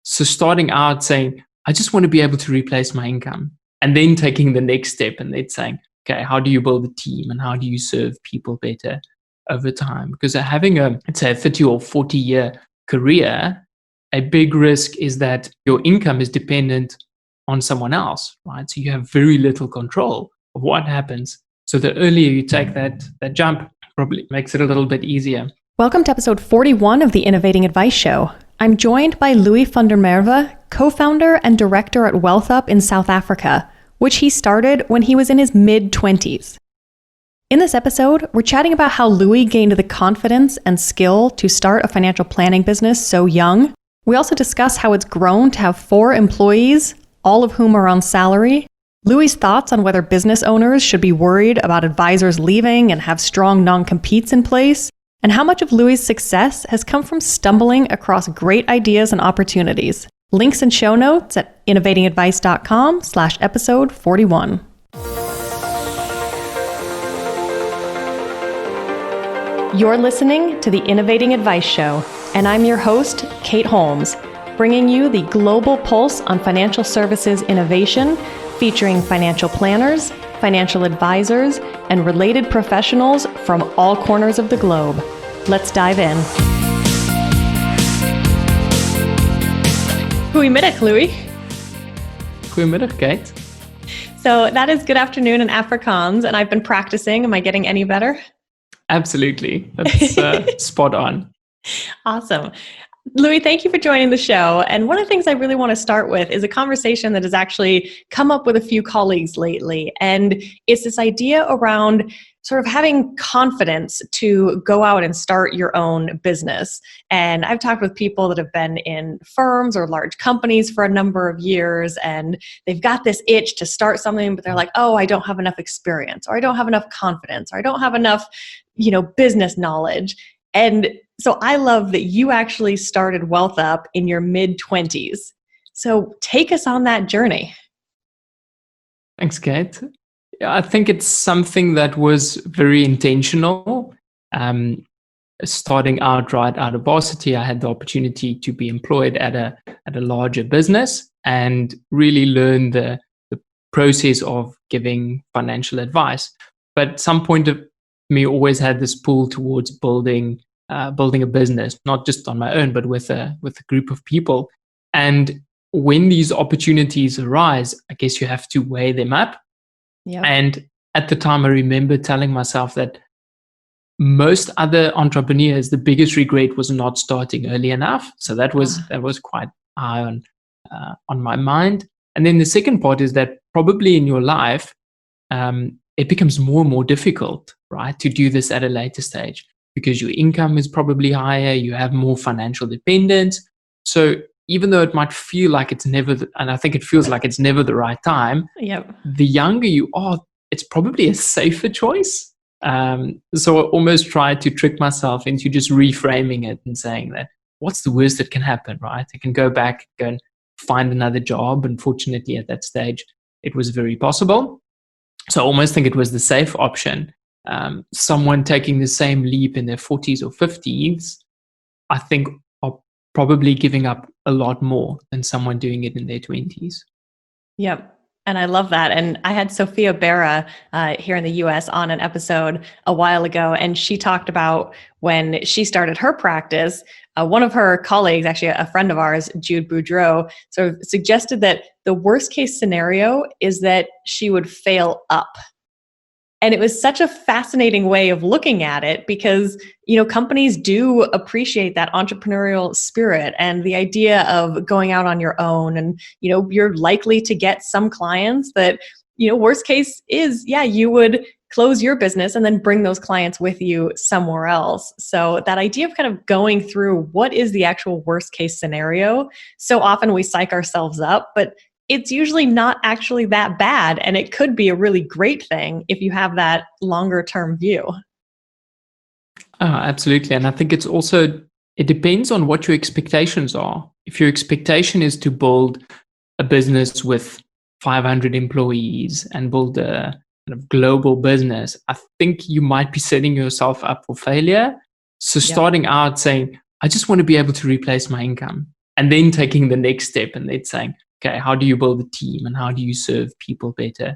So starting out saying, I just want to be able to replace my income, and then taking the next step and then saying, okay, how do you build a team and how do you serve people better over time? Because having let's say a 30 or 40-year career, a big risk is that your income is dependent on someone else, right? So you have very little control of what happens. So the earlier you take that jump, probably makes it a little bit easier. Welcome to episode 41 of the Innovating Advice Show. I'm joined by Louis van der Merwe, co-founder and director at WealthUp in South Africa, which he started when he was in his mid-20s. In this episode, we're chatting about how Louis gained the confidence and skill to start a financial planning business so young. We also discuss how it's grown to have 4 employees, all of whom are on salary. Louis' thoughts on whether business owners should be worried about advisors leaving and have strong non-competes in place, and how much of Louis' success has come from stumbling across great ideas and opportunities. Links and show notes at innovatingadvice.com/episode 41. You're listening to the Innovating Advice Show, and I'm your host, Kate Holmes, bringing you the global pulse on financial services innovation, featuring financial planners, financial advisors, and related professionals from all corners of the globe. Let's dive in. Goedemiddag, Louis. Goedemiddag, Kate. So that is good afternoon in Afrikaans, and I've been practicing. Am I getting any better? Absolutely. That's spot on. Awesome. Louis, thank you for joining the show. And one of the things I really want to start with is a conversation that has actually come up with a few colleagues lately. And it's this idea around sort of having confidence to go out and start your own business. And I've talked with people that have been in firms or large companies for a number of years, and they've got this itch to start something, but they're like, oh, I don't have enough experience, or I don't have enough confidence, or I don't have enough, business knowledge. And so I love that you actually started WealthUp in your mid-20s. So take us on that journey. Thanks, Kate. I think it's something that was very intentional. Starting out right out of varsity, I had the opportunity to be employed at a larger business and really learn the process of giving financial advice. But some point of me always had this pull towards building a business, not just on my own, but with a group of people. And when these opportunities arise, I guess you have to weigh them up. Yep. And at the time, I remember telling myself that most other entrepreneurs, the biggest regret was not starting early enough. So that was quite high on my mind. And then the second part is that probably in your life, it becomes more and more difficult, right, to do this at a later stage because your income is probably higher, you have more financial dependence. So even though it might feel like it's never, and I think it feels like it's never the right time, yep, the younger you are, it's probably a safer choice. So I almost tried to trick myself into just reframing it and saying that what's the worst that can happen, right? I can go back, go and find another job. Unfortunately, at that stage, it was very possible. So I almost think it was the safe option. Someone taking the same leap in their 40s or 50s, I think are probably giving up a lot more than someone doing it in their 20s. Yep. And I love that. And I had Sophia Berra here in the US on an episode a while ago, and she talked about when she started her practice, one of her colleagues, actually a friend of ours, Jude Boudreau, sort of suggested that the worst case scenario is that she would fail up. And it was such a fascinating way of looking at it because, companies do appreciate that entrepreneurial spirit and the idea of going out on your own. And, you're likely to get some clients that, worst case is, you would close your business and then bring those clients with you somewhere else. So that idea of kind of going through what is the actual worst case scenario, so often we psych ourselves up, but it's usually not actually that bad. And it could be a really great thing if you have that longer term view. Oh, absolutely. And I think it depends on what your expectations are. If your expectation is to build a business with 500 employees and build a kind of global business, I think you might be setting yourself up for failure. So starting out saying, I just want to be able to replace my income, and then taking the next step and then saying, okay, how do you build a team and how do you serve people better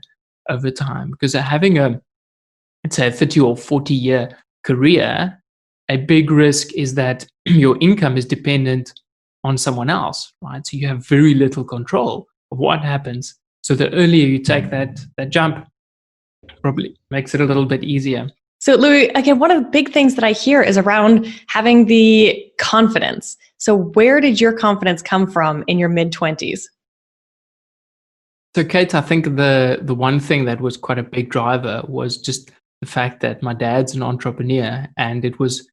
over time? Because having let's say a 30 or 40-year career, a big risk is that your income is dependent on someone else, right? So you have very little control of what happens. So the earlier you take that jump, probably makes it a little bit easier. So Louis, again, one of the big things that I hear is around having the confidence. So where did your confidence come from in your mid-20s? So Kate, I think the one thing that was quite a big driver was just the fact that my dad's an entrepreneur and it was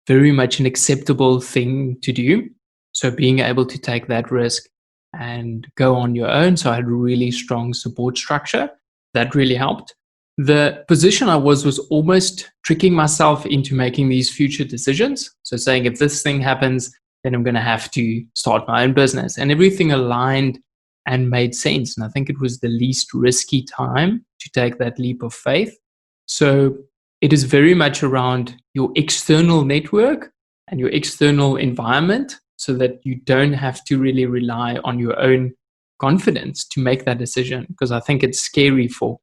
very much an acceptable thing to do. So being able to take that risk and go on your own. So I had a really strong support structure. That really helped. The position I was almost tricking myself into making these future decisions. So saying, if this thing happens, then I'm going to have to start my own business. And everything aligned and made sense. And I think it was the least risky time to take that leap of faith. So it is very much around your external network and your external environment so that you don't have to really rely on your own confidence to make that decision. Because I think it's scary for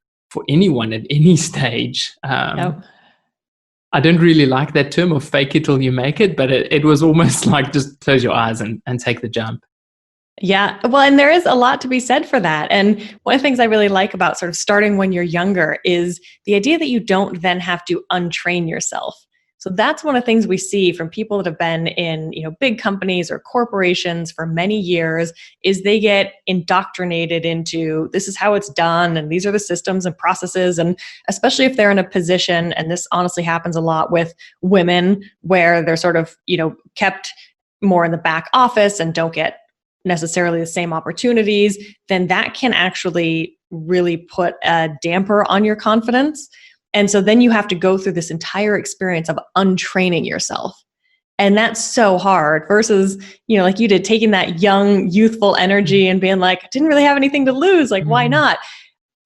anyone at any stage. Yep. I don't really like that term of fake it till you make it, but it was almost like just close your eyes and take the jump. Yeah. Well, and there is a lot to be said for that. And one of the things I really like about sort of starting when you're younger is the idea that you don't then have to untrain yourself. So that's one of the things we see from people that have been in, big companies or corporations for many years is they get indoctrinated into this is how it's done and these are the systems and processes. And especially if they're in a position, and this honestly happens a lot with women where they're sort of, kept more in the back office and don't get necessarily the same opportunities, then that can actually really put a damper on your confidence. And so then you have to go through this entire experience of untraining yourself. And that's so hard versus, like you did, taking that young, youthful energy and being like, I didn't really have anything to lose. Like, why not?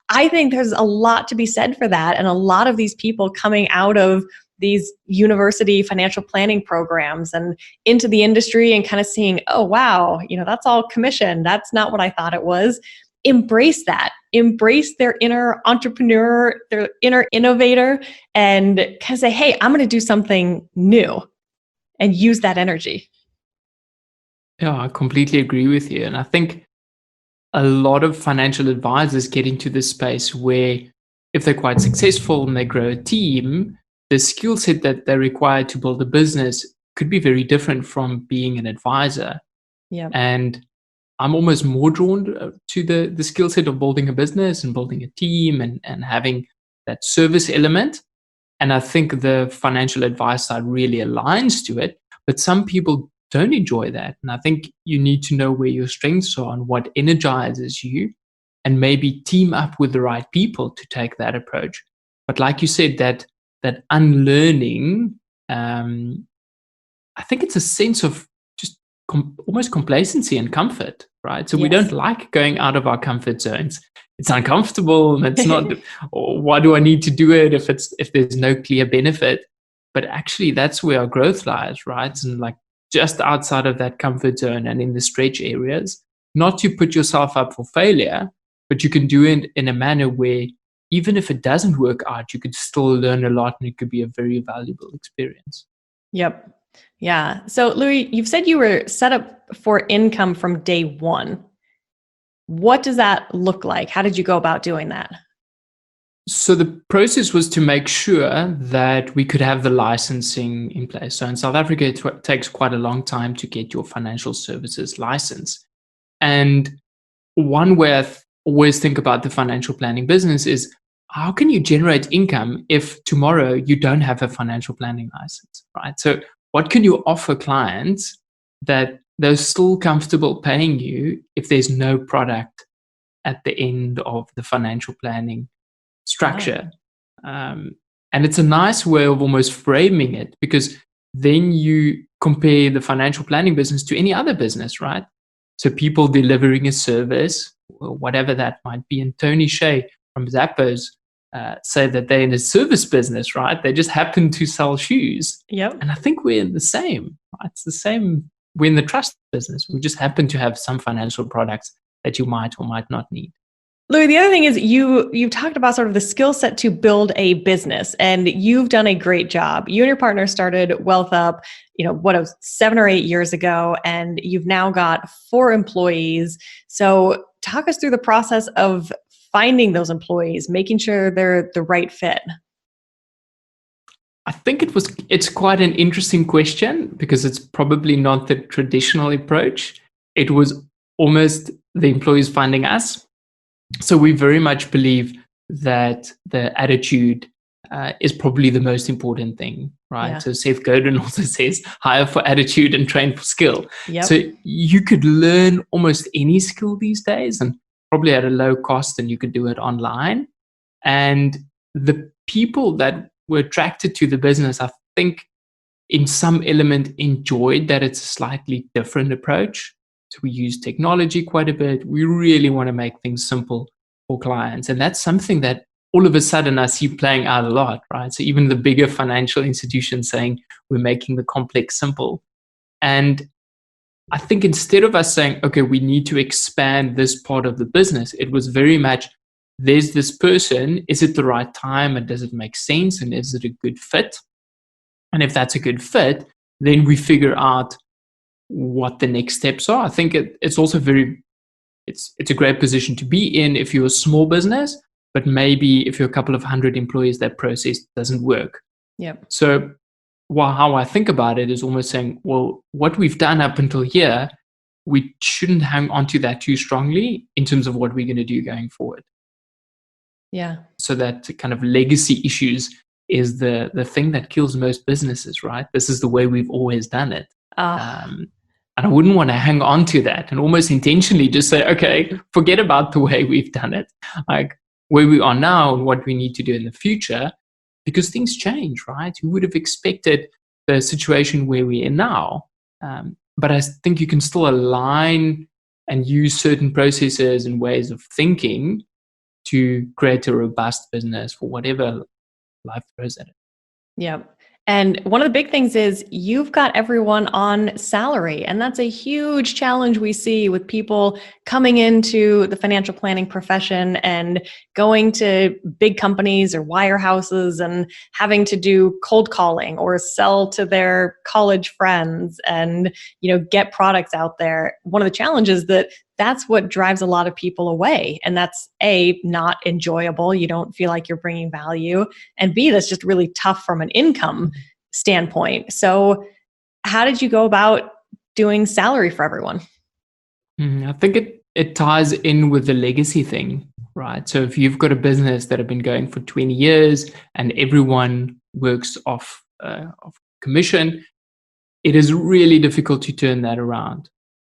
I think there's a lot to be said for that. And a lot of these people coming out of these university financial planning programs and into the industry and kind of seeing, oh, wow, that's all commission. That's not what I thought it was. Embrace that. Embrace their inner entrepreneur, their inner innovator, and kind of say, hey, I'm going to do something new and use that energy. Yeah, I completely agree with you. And I think a lot of financial advisors get into this space where if they're quite successful and they grow a team, the skill set that they require to build a business could be very different from being an advisor. Yeah. And I'm almost more drawn to the skill set of building a business and building a team and having that service element. And I think the financial advice side really aligns to it. But some people don't enjoy that. And I think you need to know where your strengths are and what energizes you and maybe team up with the right people to take that approach. But like you said, that unlearning, I think it's a sense of just almost complacency and comfort, right? So Yes. We don't like going out of our comfort zones. It's uncomfortable and it's not, or why do I need to do it if there's no clear benefit? But actually that's where our growth lies, right? And like just outside of that comfort zone and in the stretch areas, not to put yourself up for failure, but you can do it in a manner where even if it doesn't work out, you could still learn a lot and it could be a very valuable experience. Yep. Yeah. So Louis, you've said you were set up for income from day one. What does that look like? How did you go about doing that? So the process was to make sure that we could have the licensing in place. So in South Africa, it takes quite a long time to get your financial services license. And one way I always think about the financial planning business is how can you generate income if tomorrow you don't have a financial planning license, right? So what can you offer clients that they're still comfortable paying you if there's no product at the end of the financial planning structure? And it's a nice way of almost framing it because then you compare the financial planning business to any other business, right? So people delivering a service, whatever that might be, and Tony Shea from Zappos say that they're in a service business, right? They just happen to sell shoes. Yep. And I think we're in the same, right? It's the same. We're in the trust business. We just happen to have some financial products that you might or might not need. Louis, the other thing is you've talked about sort of the skill set to build a business, and you've done a great job. You and your partner started WealthUp, what it was 7 or 8 years ago, and you've now got 4 employees. So talk us through the process of finding those employees, making sure they're the right fit. I think it's quite an interesting question because it's probably not the traditional approach. It was almost the employees finding us. So we very much believe that the attitude is probably the most important thing, right? Yeah. So Seth Godin also says, hire for attitude and train for skill. Yep. So you could learn almost any skill these days and probably at a low cost, and you could do it online. And the people that were attracted to the business, I think in some element enjoyed that it's a slightly different approach. So we use technology quite a bit. We really want to make things simple for clients. And that's something that all of a sudden I see playing out a lot, right? So even the bigger financial institutions saying we're making the complex simple. And I think instead of us saying, okay, we need to expand this part of the business, it was very much, there's this person, is it the right time and does it make sense and is it a good fit? And if that's a good fit, then we figure out what the next steps are. I think it's also it's a great position to be in if you're a small business, but maybe if you're a couple of 100 employees, that process doesn't work. Yep. So how I think about it is almost saying, well, what we've done up until here, we shouldn't hang on to that too strongly in terms of what we're going to do going forward. Yeah. So that kind of legacy issues is the thing that kills most businesses, right? This is the way we've always done it. And I wouldn't want to hang on to that and almost intentionally just say, okay, forget about the way we've done it, like where we are now and what we need to do in the future, because things change, right? You would have expected the situation where we are now. But I think you can still align and use certain processes and ways of thinking to create a robust business for whatever life throws at it. Yep. And one of the big things is you've got everyone on salary. And that's a huge challenge we see with people coming into the financial planning profession and going to big companies or wirehouses and having to do cold calling or sell to their college friends and, get products out there. One of the challenges that's what drives a lot of people away. And that's A, not enjoyable. You don't feel like you're bringing value. And B, that's just really tough from an income standpoint. So how did you go about doing salary for everyone? I think it ties in with the legacy thing, right? So if you've got a business that have been going for 20 years and everyone works off commission, it is really difficult to turn that around.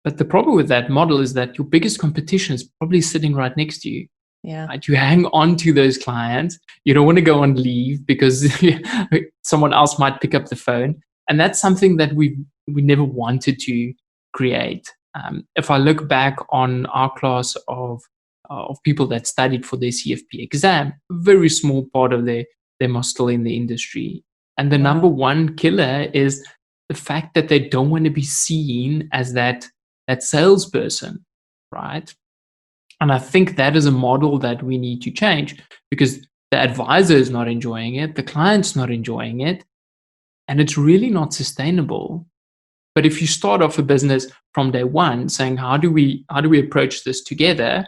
But the problem with that model is that your biggest competition is probably sitting right next to you. Yeah. Right? You hang on to those clients. You don't want to go on leave because someone else might pick up the phone. And that's something that we never wanted to create. If I look back on our class of people that studied for their CFP exam, a very small part of them are still in the industry. And the number one killer is the fact that they don't want to be seen as that salesperson, right? And I think that is a model that we need to change because the advisor is not enjoying it, the client's not enjoying it, and it's really not sustainable. But if you start off a business from day one saying, how do we approach this together,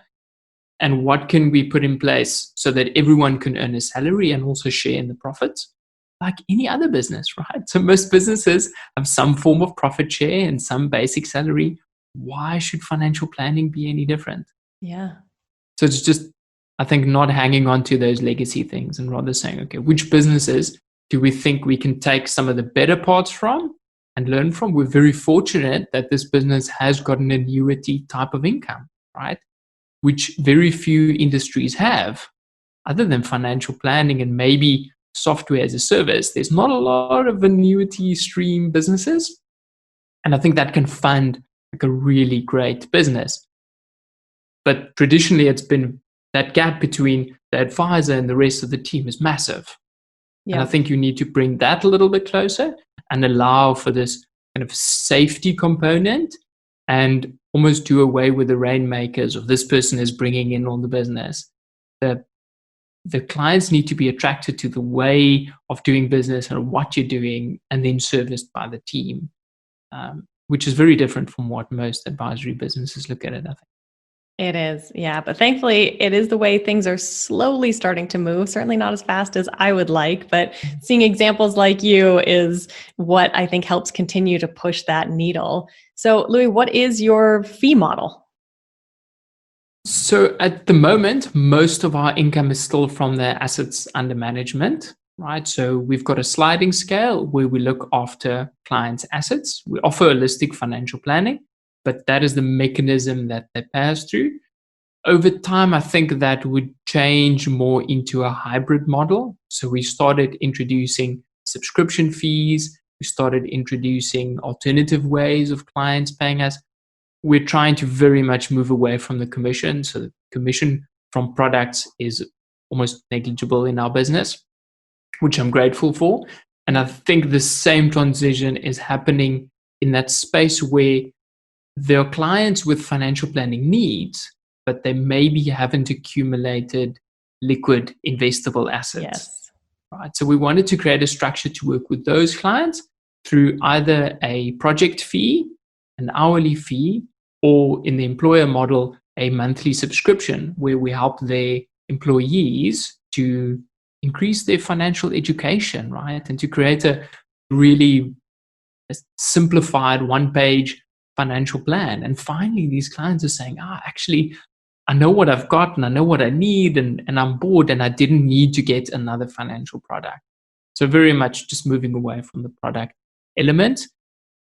and what can we put in place so that everyone can earn a salary and also share in the profits? Like any other business, right? So most businesses have some form of profit share and some basic salary. Why should financial planning be any different? Yeah. So it's just, I think, not hanging on to those legacy things and rather saying, okay, which businesses do we think we can take some of the better parts from and learn from? We're very fortunate that this business has got an annuity type of income, right? Which very few industries have, other than financial planning and maybe software as a service. There's not a lot of annuity stream businesses. And I think that can fund like a really great business. But traditionally, it's been that gap between the advisor and the rest of the team is massive. Yeah. And I think you need to bring that a little bit closer and allow for this kind of safety component and almost do away with the rainmakers of this person is bringing in all the business. The clients need to be attracted to the way of doing business and what you're doing, and then serviced by the team, which is very different from what most advisory businesses look at it, I think. It is, yeah. But thankfully, it is the way things are slowly starting to move. Certainly not as fast as I would like, but seeing examples like you is what I think helps continue to push that needle. So, Louis, what is your fee model? So at the moment, most of our income is still from the assets under management, right? So we've got a sliding scale where we look after clients' assets. We offer holistic financial planning, but that is the mechanism that they pay us through. Over time, I think that would change more into a hybrid model. So we started introducing subscription fees. We started introducing alternative ways of clients paying us. We're trying to very much move away from the commission. So the commission from products is almost negligible in our business, which I'm grateful for. And I think the same transition is happening in that space where there are clients with financial planning needs, but they maybe haven't accumulated liquid investable assets. Yes. Right. So we wanted to create a structure to work with those clients through either a project fee, an hourly fee, or in the employer model, a monthly subscription where we help their employees to increase their financial education, right? And to create a really simplified one-page financial plan. And finally, these clients are saying, actually, I know what I've got and I know what I need, and I'm bored and I didn't need to get another financial product. So very much just moving away from the product element.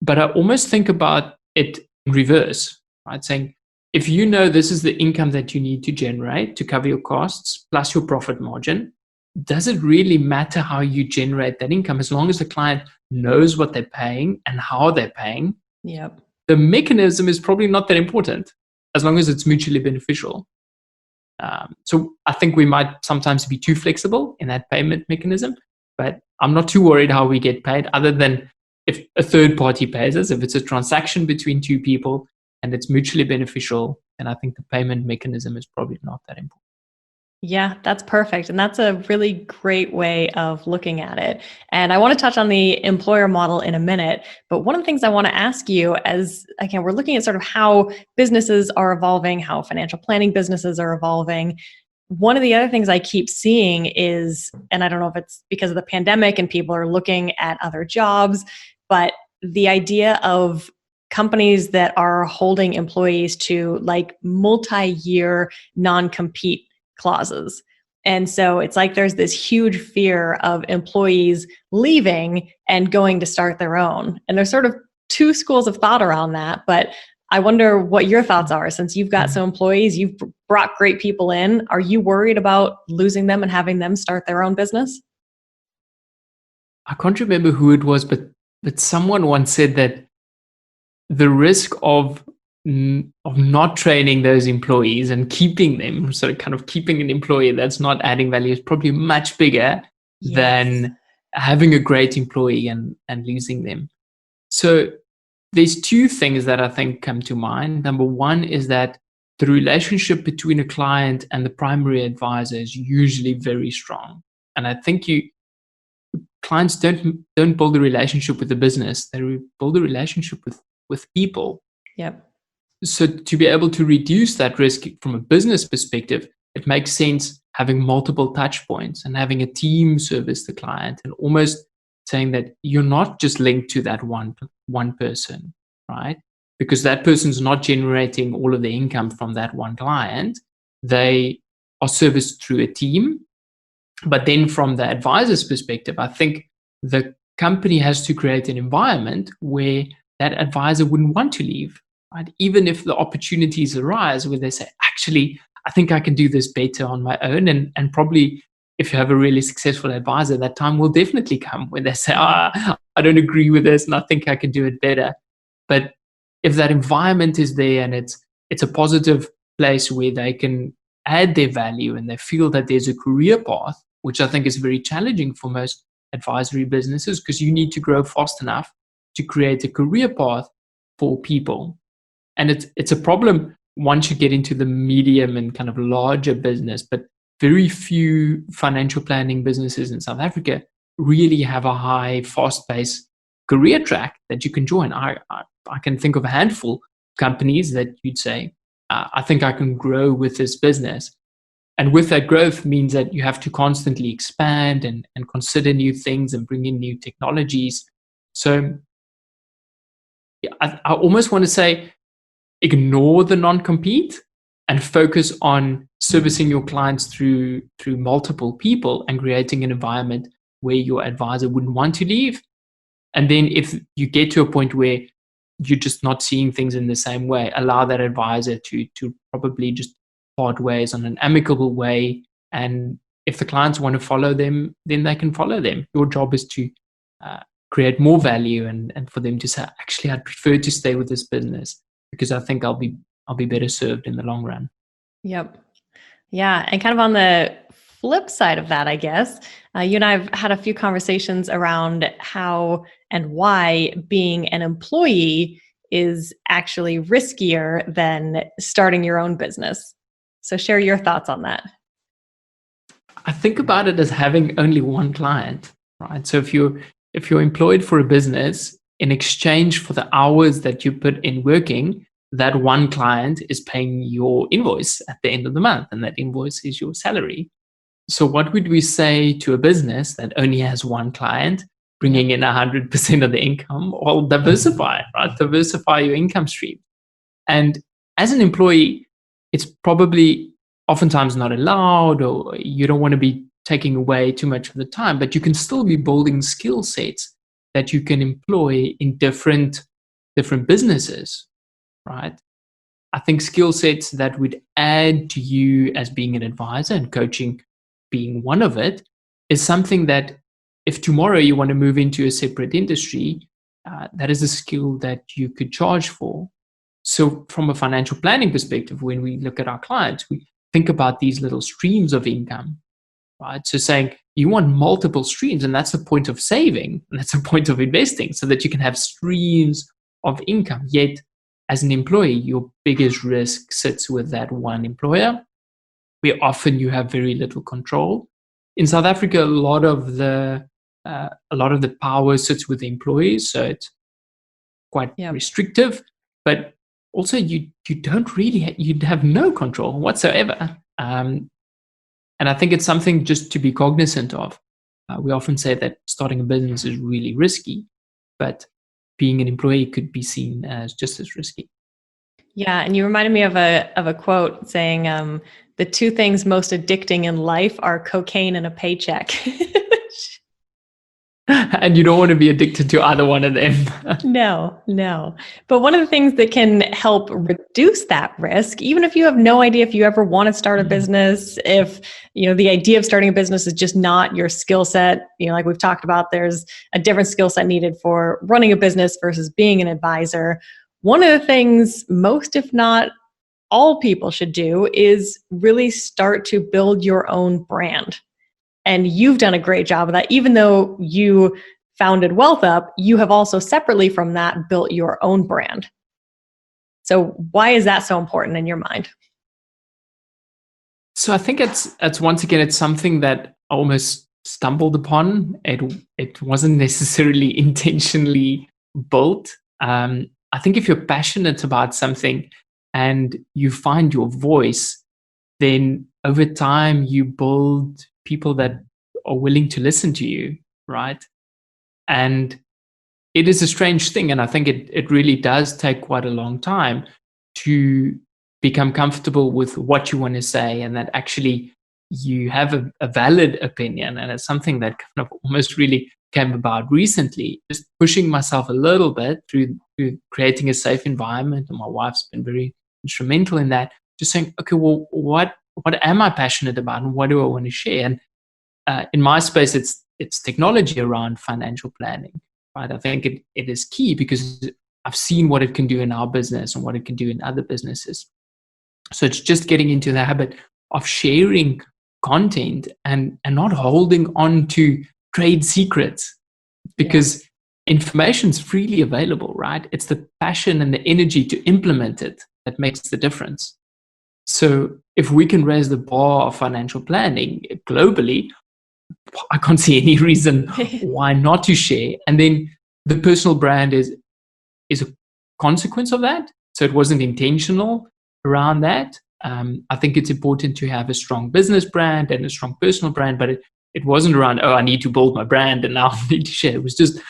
But I almost think about it in reverse, right? Saying, if you know this is the income that you need to generate to cover your costs plus your profit margin, does it really matter how you generate that income as long as the client knows what they're paying and how they're paying? Yep. The mechanism is probably not that important as long as it's mutually beneficial. So I think we might sometimes be too flexible in that payment mechanism, but I'm not too worried how we get paid, other than if a third party pays us. If it's a transaction between two people and it's mutually beneficial, then I think the payment mechanism is probably not that important. Yeah, that's perfect. And that's a really great way of looking at it. And I want to touch on the employer model in a minute. But one of the things I want to ask you, as again, we're looking at sort of how businesses are evolving, how financial planning businesses are evolving. One of the other things I keep seeing is, and I don't know if it's because of the pandemic and people are looking at other jobs, but the idea of companies that are holding employees to like multi-year non-compete clauses. And so it's like there's this huge fear of employees leaving and going to start their own. And there's sort of two schools of thought around that. But I wonder what your thoughts are, since you've got some employees, you've brought great people in. Are you worried about losing them and having them start their own business? I can't remember who it was, but someone once said that the risk of not training those employees and keeping them, sort of kind of keeping an employee that's not adding value, is probably much bigger than having a great employee and losing them. So there's two things that I think come to mind. Number one is that the relationship between a client and the primary advisor is usually very strong. And I think clients don't build a relationship with the business, they build a relationship with people. Yep. So to be able to reduce that risk from a business perspective, it makes sense having multiple touch points and having a team service the client, and almost saying that you're not just linked to that one person, right? Because that person's not generating all of the income from that one client. They are serviced through a team. But then from the advisor's perspective, I think the company has to create an environment where that advisor wouldn't want to leave. Right? Even if the opportunities arise where they say, actually, I think I can do this better on my own. And probably if you have a really successful advisor, that time will definitely come when they say, I don't agree with this and I think I can do it better. But if that environment is there and it's a positive place where they can add their value and they feel that there's a career path, which I think is very challenging for most advisory businesses, because you need to grow fast enough to create a career path for people. And it's a problem once you get into the medium and kind of larger business, but very few financial planning businesses in South Africa really have a high, fast-paced career track that you can join. I can think of a handful of companies that you'd say, I think I can grow with this business. And with that growth means that you have to constantly expand and consider new things and bring in new technologies. So yeah, I almost want to say, ignore the non-compete and focus on servicing your clients through multiple people and creating an environment where your advisor wouldn't want to leave. And then if you get to a point where you're just not seeing things in the same way, allow that advisor to probably just part ways on an amicable way. And if the clients want to follow them, then they can follow them. Your job is to create more value and for them to say, actually, I'd prefer to stay with this business because I think I'll be better served in the long run. Yep. Yeah. And kind of on the flip side of that, I guess, you and I have had a few conversations around how and why being an employee is actually riskier than starting your own business. So share your thoughts on that. I think about it as having only one client, right? So if you're employed for a business, in exchange for the hours that you put in working, that one client is paying your invoice at the end of the month, and that invoice is your salary. So what would we say to a business that only has one client bringing in 100% of the income? Well, diversify, right? Diversify your income stream. And as an employee, it's probably oftentimes not allowed, or you don't want to be taking away too much of the time, but you can still be building skill sets that you can employ in different businesses, right? I think skill sets that would add to you as being an advisor, and coaching being one of it, is something that if tomorrow you want to move into a separate industry, that is a skill that you could charge for. So from a financial planning perspective, when we look at our clients, we think about these little streams of income, right? So saying you want multiple streams, and that's the point of saving, and that's the point of investing, so that you can have streams of income. Yet as an employee, your biggest risk sits with that one employer, where often you have very little control. In South Africa, a lot of the power sits with the employees, so it's quite restrictive. But also, you don't really you'd have no control whatsoever. And I think it's something just to be cognizant of. We often say that starting a business is really risky, but being an employee could be seen as just as risky. Yeah, and you reminded me of a quote saying, "The two things most addicting in life are cocaine and a paycheck." And you don't want to be addicted to either one of them. No. But one of the things that can help reduce that risk, even if you have no idea if you ever want to start a business, if the idea of starting a business is just not your skill set, like we've talked about, there's a different skill set needed for running a business versus being an advisor. One of the things most, if not all, people should do is really start to build your own brand. And you've done a great job of that. Even though you founded WealthUp, you have also separately from that built your own brand. So why is that so important in your mind? So I think it's once again, it's something that I almost stumbled upon. It wasn't necessarily intentionally built. I think if you're passionate about something and you find your voice, then over time you build people that are willing to listen to you, right? And it is a strange thing. And I think it really does take quite a long time to become comfortable with what you want to say, and that actually you have a valid opinion. And it's something that kind of almost really came about recently, just pushing myself a little bit through creating a safe environment. And my wife's been very instrumental in that, just saying, okay, well, what am I passionate about, and what do I want to share? And in my space, it's technology around financial planning, right? I think it is key because I've seen what it can do in our business and what it can do in other businesses. So it's just getting into the habit of sharing content and not holding on to trade secrets, because information's freely available, right? It's the passion and the energy to implement it that makes the difference. So if we can raise the bar of financial planning globally, I can't see any reason why not to share. And then the personal brand is a consequence of that. So it wasn't intentional around that. I think it's important to have a strong business brand and a strong personal brand, but it wasn't around, oh, I need to build my brand and now I need to share. It was just,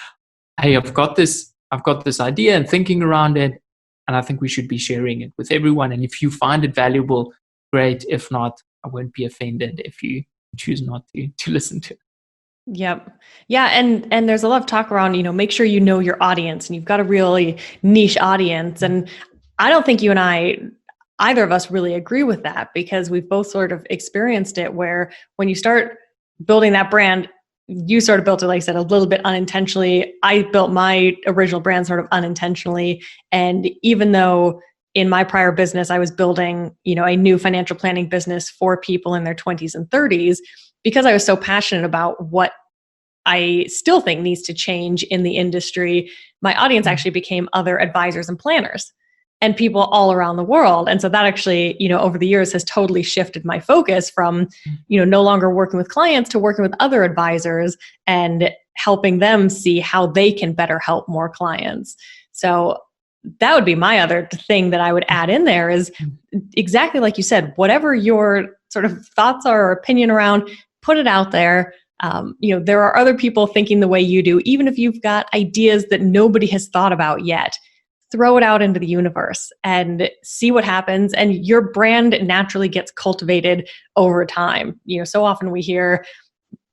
hey, I've got this idea and thinking around it, and I think we should be sharing it with everyone. And if you find it valuable, great. If not, I won't be offended if you choose not to listen to it. Yep. Yeah. And there's a lot of talk around, make sure you know your audience, and you've got a really niche audience. And I don't think you and I, either of us, really agree with that, because we've both sort of experienced it where when you start building that brand, you sort of built it, like I said, a little bit unintentionally. I built my original brand sort of unintentionally. And even though in my prior business, I was building, a new financial planning business for people in their 20s and 30s, because I was so passionate about what I still think needs to change in the industry, my audience actually became other advisors and planners and people all around the world. And so that actually, over the years has totally shifted my focus from, no longer working with clients to working with other advisors and helping them see how they can better help more clients. So that would be my other thing that I would add in there is exactly like you said, whatever your sort of thoughts are or opinion around, put it out there. There are other people thinking the way you do, even if you've got ideas that nobody has thought about yet. Throw it out into the universe and see what happens. And your brand naturally gets cultivated over time. So often we hear,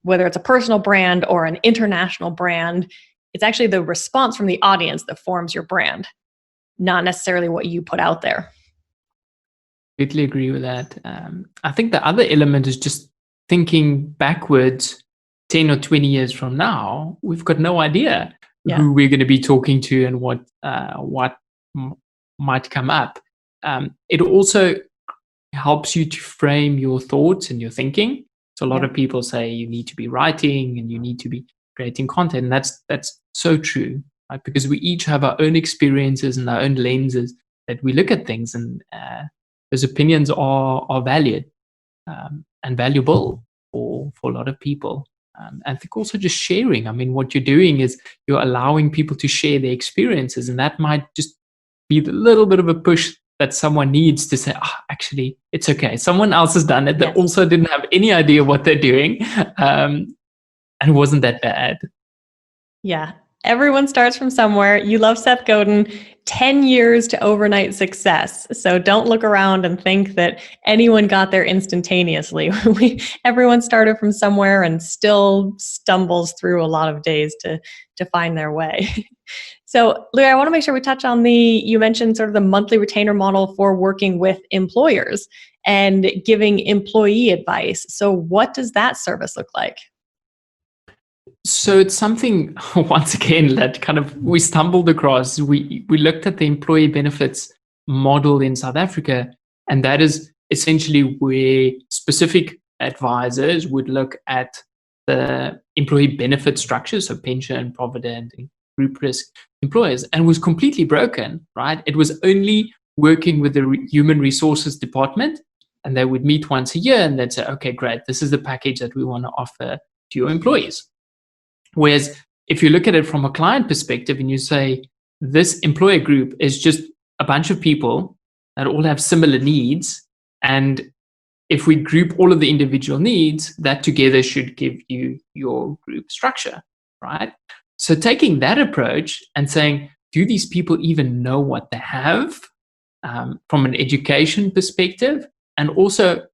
whether it's a personal brand or an international brand, it's actually the response from the audience that forms your brand, not necessarily what you put out there. Completely agree with that. I think the other element is just thinking backwards 10 or 20 years from now. We've got no idea who we're going to be talking to and what might come up. It also helps you to frame your thoughts and your thinking. So a lot of people say you need to be writing and you need to be creating content. And that's so true, right? Because we each have our own experiences and our own lenses that we look at things, and those opinions are valued and valuable for a lot of people. And I think also just sharing. I mean, what you're doing is you're allowing people to share their experiences, and that might just be the little bit of a push that someone needs to say, actually, it's okay. Someone else has done it. They also didn't have any idea what they're doing, and it wasn't that bad. Yeah. Everyone starts from somewhere. You love Seth Godin, 10 years to overnight success. So don't look around and think that anyone got there instantaneously. Everyone started from somewhere and still stumbles through a lot of days to find their way. So Louis, I want to make sure we touch on you mentioned sort of the monthly retainer model for working with employers and giving employee advice. So what does that service look like? So it's something, once again, that kind of we stumbled across. We looked at the employee benefits model in South Africa, and that is essentially where specific advisors would look at the employee benefit structure, so pension, provident, and group risk employers, and was completely broken, right? It was only working with the human resources department, and they would meet once a year and they'd say, okay, great, this is the package that we want to offer to your employees. Whereas if you look at it from a client perspective and you say, this employer group is just a bunch of people that all have similar needs, and if we group all of the individual needs, that together should give you your group structure, right? So taking that approach and saying, do these people even know what they have from an education perspective? And also,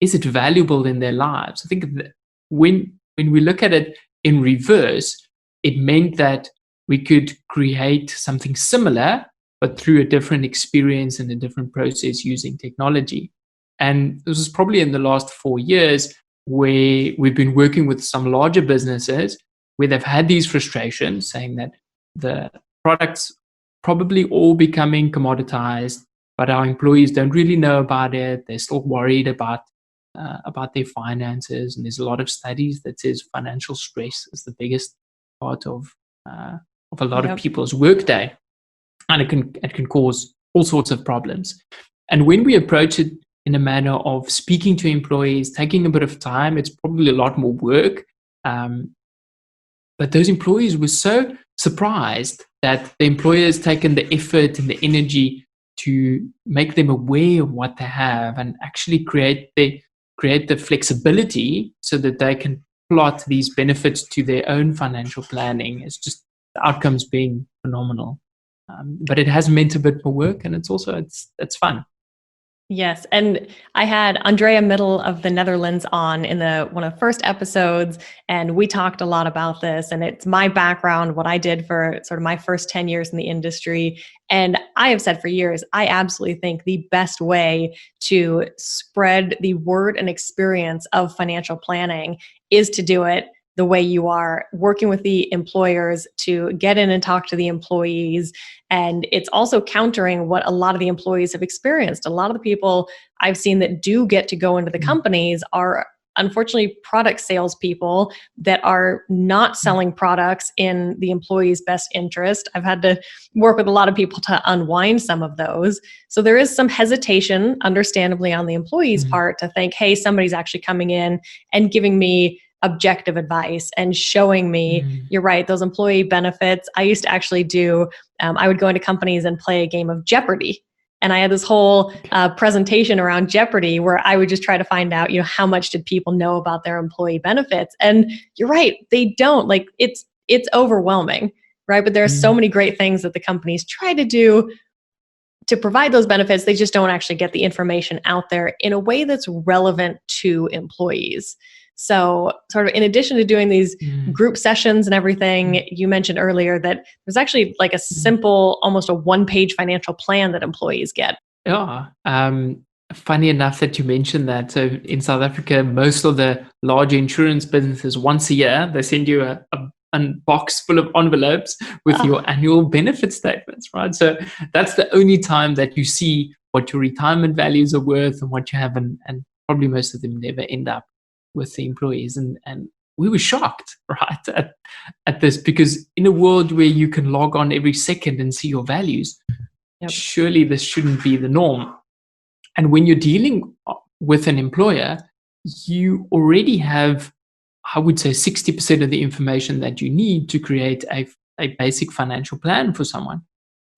is it valuable in their lives? I think that when we look at it in reverse, it meant that we could create something similar, but through a different experience and a different process using technology. And this is probably in the last 4 years where we've been working with some larger businesses where they've had these frustrations, saying that the products probably all becoming commoditized, but our employees don't really know about it. They're still worried about their finances, and there's a lot of studies that says financial stress is the biggest part of of a lot of people's workday, and it can cause all sorts of problems. And when we approach it in a manner of speaking to employees, taking a bit of time, it's probably a lot more work. But those employees were so surprised that the employer has taken the effort and the energy to make them aware of what they have and actually create the flexibility so that they can plot these benefits to their own financial planning. It's just the outcomes being phenomenal. But it has meant a bit more work, and it's fun. Yes. And I had Andrea Middle of the Netherlands on in one of the first episodes, and we talked a lot about this. And it's my background, what I did for sort of my first 10 years in the industry. And I have said for years, I absolutely think the best way to spread the word and experience of financial planning is to do it the way you are, working with the employers to get in and talk to the employees. And it's also countering what a lot of the employees have experienced. A lot of the people I've seen that do get to go into the companies are unfortunately product salespeople that are not selling products in the employee's best interest. I've had to work with a lot of people to unwind some of those. So there is some hesitation, understandably, on the employee's part to think, hey, somebody's actually coming in and giving me objective advice and showing me, you're right, those employee benefits. I used to actually I would go into companies and play a game of Jeopardy. And I had this whole presentation around Jeopardy where I would just try to find out, how much did people know about their employee benefits? And you're right, they don't. Like it's overwhelming, right? But there are so many great things that the companies try to do to provide those benefits. They just don't actually get the information out there in a way that's relevant to employees. So sort of in addition to doing these group sessions and everything, you mentioned earlier that there's actually like a simple, almost a one-page financial plan that employees get. Yeah. Funny enough that you mentioned that. So in South Africa, most of the large insurance businesses, once a year, they send you a box full of envelopes with your annual benefit statements, right? So that's the only time that you see what your retirement values are worth and what you have, and probably most of them never end up with the employees. And we were shocked, right, at this, because in a world where you can log on every second and see your values, surely this shouldn't be the norm. And when you're dealing with an employer, you already have, I would say, 60% of the information that you need to create a basic financial plan for someone.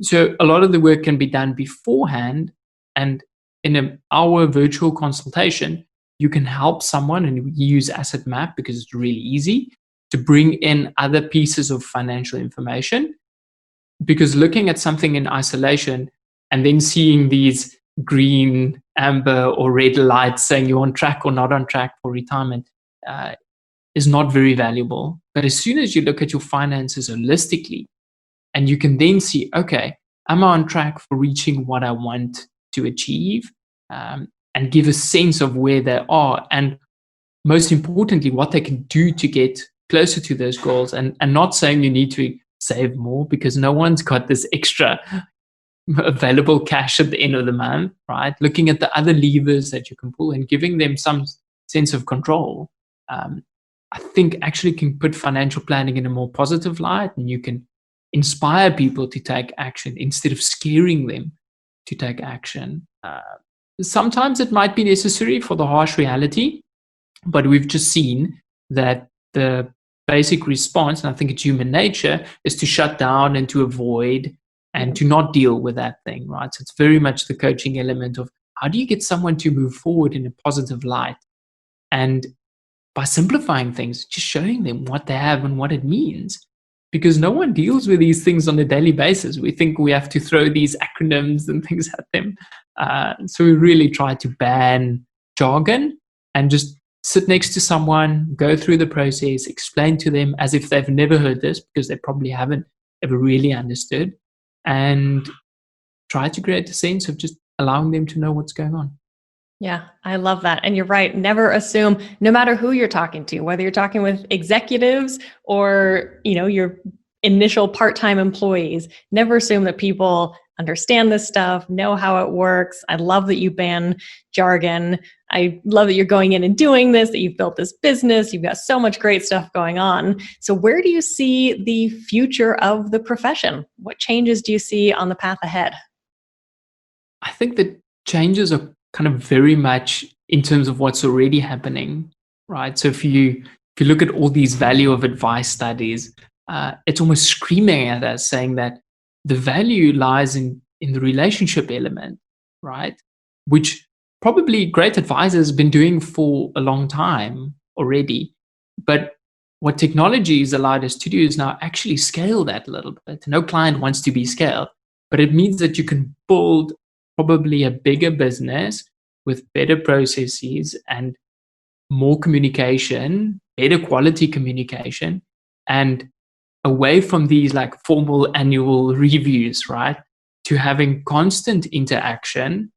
So a lot of the work can be done beforehand, and in an hour virtual consultation, you can help someone, and we use Asset Map because it's really easy to bring in other pieces of financial information. Because looking at something in isolation and then seeing these green, amber, or red lights saying you're on track or not on track for retirement is not very valuable. But as soon as you look at your finances holistically, and you can then see, okay, am I on track for reaching what I want to achieve? And give a sense of where they are, and most importantly, what they can do to get closer to those goals. And not saying you need to save more, because no one's got this extra available cash at the end of the month, right? Looking at the other levers that you can pull and giving them some sense of control, I think actually can put financial planning in a more positive light, and you can inspire people to take action instead of scaring them to take action. Sometimes it might be necessary for the harsh reality, but we've just seen that the basic response, and I think it's human nature, is to shut down and to avoid and to not deal with that thing, right? So it's very much the coaching element of how do you get someone to move forward in a positive light? And by simplifying things, just showing them what they have and what it means. Because no one deals with these things on a daily basis. We think we have to throw these acronyms and things at them. So we really try to ban jargon and just sit next to someone, go through the process, explain to them as if they've never heard this, because they probably haven't ever really understood, and try to create a sense of just allowing them to know what's going on. Yeah, I love that. And you're right. Never assume, no matter who you're talking to, whether you're talking with executives or, your initial part-time employees, never assume that people understand this stuff, know how it works. I love that you ban jargon. I love that you're going in and doing this, that you've built this business. You've got so much great stuff going on. So where do you see the future of the profession? What changes do you see on the path ahead? I think the changes are kind of very much in terms of what's already happening, right? So if you look at all these value of advice studies, it's almost screaming at us saying that the value lies in the relationship element, right? Which probably great advisors have been doing for a long time already. But what technology has allowed us to do is now actually scale that a little bit. No client wants to be scaled, but it means that you can build probably a bigger business with better processes and more communication, better quality communication, and away from these like formal annual reviews, right? To having constant interaction,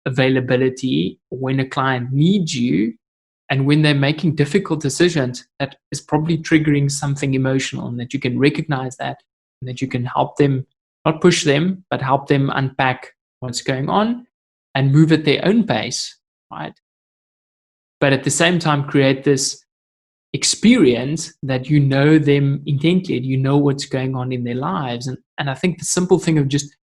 availability when a client needs you, and when they're making difficult decisions that is probably triggering something emotional, and that you can recognize that, and that you can help them, not push them, but help them unpack what's going on and move at their own pace, right? But at the same time, create this experience that you know them intently, you know what's going on in their lives. And I think the simple thing of just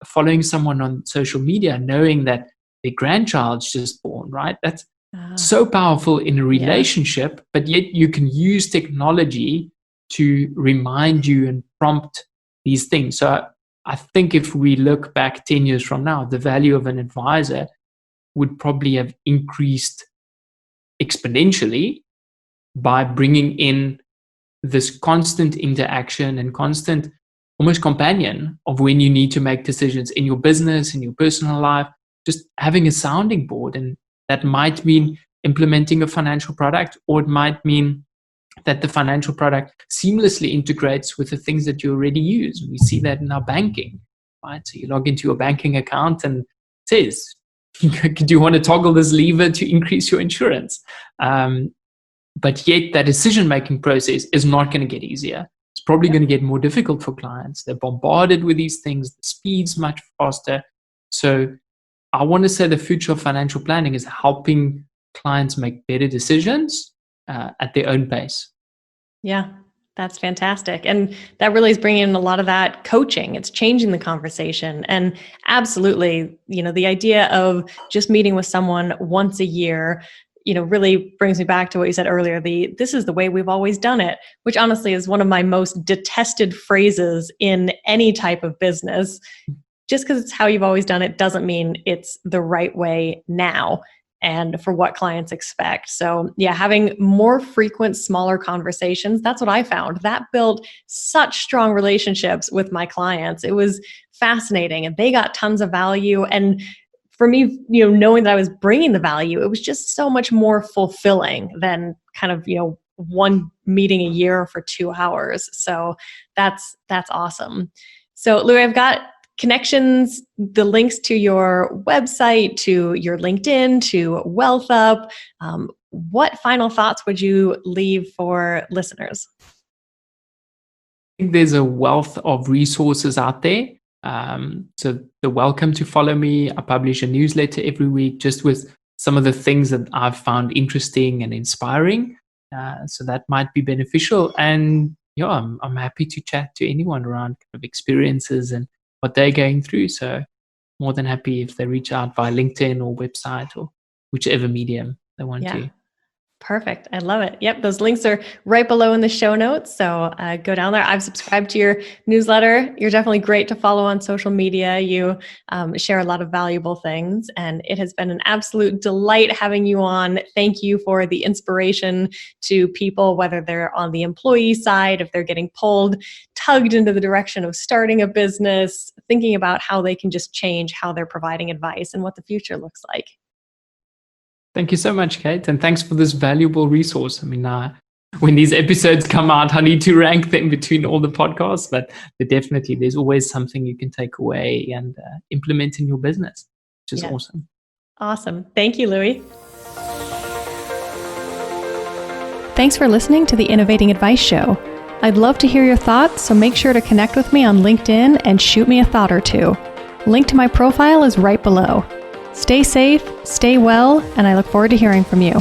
following someone on social media, knowing that their grandchild's just born, right? That's so powerful in a relationship, but yet you can use technology to remind you and prompt these things. So I think if we look back 10 years from now, the value of an advisor would probably have increased exponentially by bringing in this constant interaction and constant almost companion of when you need to make decisions in your business, in your personal life, just having a sounding board. And that might mean implementing a financial product, or it might mean that the financial product seamlessly integrates with the things that you already use. We see that in our banking, right? So you log into your banking account and it says, do you want to toggle this lever to increase your insurance? But yet that decision-making process is not going to get easier. It's probably going to get more difficult for clients. They're bombarded with these things. The speed's much faster. So I want to say the future of financial planning is helping clients make better decisions at their own pace. Yeah, that's fantastic. And that really is bringing in a lot of that coaching. It's changing the conversation. And absolutely, the idea of just meeting with someone once a year, really brings me back to what you said earlier, this is the way we've always done it, which honestly is one of my most detested phrases in any type of business. Just because it's how you've always done it doesn't mean it's the right way now and for what clients expect. So yeah, having more frequent, smaller conversations, that's what I found. That built such strong relationships with my clients. It was fascinating and they got tons of value. And for me, knowing that I was bringing the value, it was just so much more fulfilling than kind of, one meeting a year for 2 hours. So that's awesome. So Louis, I've got connections, the links to your website, to your LinkedIn, to WealthUp. What final thoughts would you leave for listeners? I think there's a wealth of resources out there. So you're welcome to follow me. I publish a newsletter every week just with some of the things that I've found interesting and inspiring. So that might be beneficial. And I'm happy to chat to anyone around kind of experiences and what they're going through. So more than happy if they reach out via LinkedIn or website or whichever medium they want to. Perfect. I love it. Yep. Those links are right below in the show notes. So go down there. I've subscribed to your newsletter. You're definitely great to follow on social media. You share a lot of valuable things, and it has been an absolute delight having you on. Thank you for the inspiration to people, whether they're on the employee side, if they're getting tugged into the direction of starting a business, thinking about how they can just change how they're providing advice and what the future looks like. Thank you so much, Kate. And thanks for this valuable resource. I mean, when these episodes come out, I need to rank them between all the podcasts, but there's always something you can take away and implement in your business, which is awesome. Awesome. Thank you, Louis. Thanks for listening to the Innovating Advice Show. I'd love to hear your thoughts, so make sure to connect with me on LinkedIn and shoot me a thought or two. Link to my profile is right below. Stay safe, stay well, and I look forward to hearing from you.